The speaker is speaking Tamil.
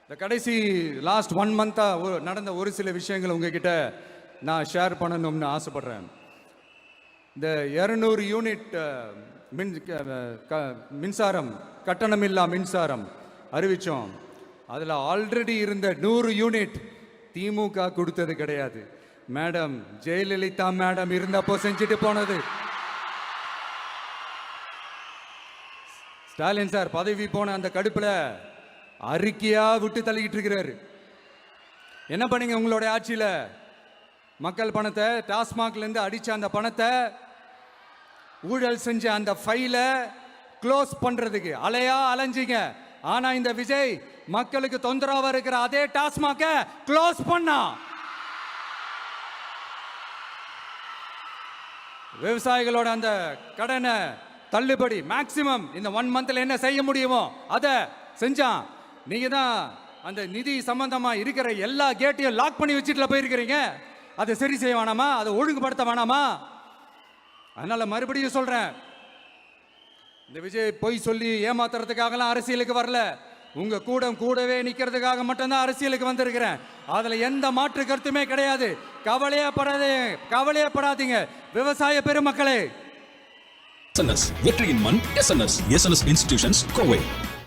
இந்த கடைசி லாஸ்ட் 1 மந்த்தாக நடந்த ஒரு சில விஷயங்கள் உங்ககிட்ட நான் ஷேர் பண்ணணும்னு ஆசைப்படுறேன். இந்த 200 யூனிட் மின்சாரம், கட்டணமில்லா மின்சாரம் அறிவித்தோம். அதில் ஆல்ரெடி இருந்த 100 யூனிட் திமுக கொடுத்தது கிடையாது. மேடம் ஜெயலலிதா மேடம் இருந்தப்போ செஞ்சுட்டு போனது. ஸ்டாலின் சார் பதவி போன அந்த கடுப்பில் அறிக்கையா விட்டு தள்ளிக்கிட்டு இருக்கிறாரு. என்ன பண்ணீங்க உங்களுடைய ஆட்சியில்? மக்கள் பணத்தை, டாஸ்மாக்ல இருந்து அடிச்ச அந்த பணத்தை, ஊழல் செஞ்ச அந்த ஃபைலை க்ளோஸ் பண்றதுக்கு அலையா அலைஞ்சிங்க. ஆனா இந்த விஜய் மக்களுக்கு தொந்தரவா இருக்கிற அதே டாஸ்மாக க்ளோஸ் பண்ணா. விவசாயிகளோட அந்த கடனை தள்ளுபடி மேக்சிமம் இந்த 1 மந்த்ல என்ன செய்ய முடியுமோ அதை செஞ்சான். நீங்க தான் அந்த நிதி சம்பந்தமா இருக்கிற எல்லா கேட்டையும் லாக் பண்ணி வச்சுட்டு போயிருக்கிறீங்க. அதை சரி செய்ய வேணாமா? அதை ஒழுங்குபடுத்த வேணாமா? அதனால மறுபடியும் சொல்றேன், இந்த விஜய் பொய் சொல்லி ஏமாத்துறதுக்காகலாம் அரசியலுக்கு வரல. உங்க கூடவே நிக்கிறதுக்காக மட்டும்தான் அரசியலுக்கு வந்திருக்கிறேன். அதுல எந்த மாற்று கருத்துமே கிடையாது. கவலையப்படாதீங்க விவசாய பெருமக்களே. வெற்றியின் மண் எஸ்என்எஸ் இன்ஸ்டிடியூஷன்ஸ் கோவை.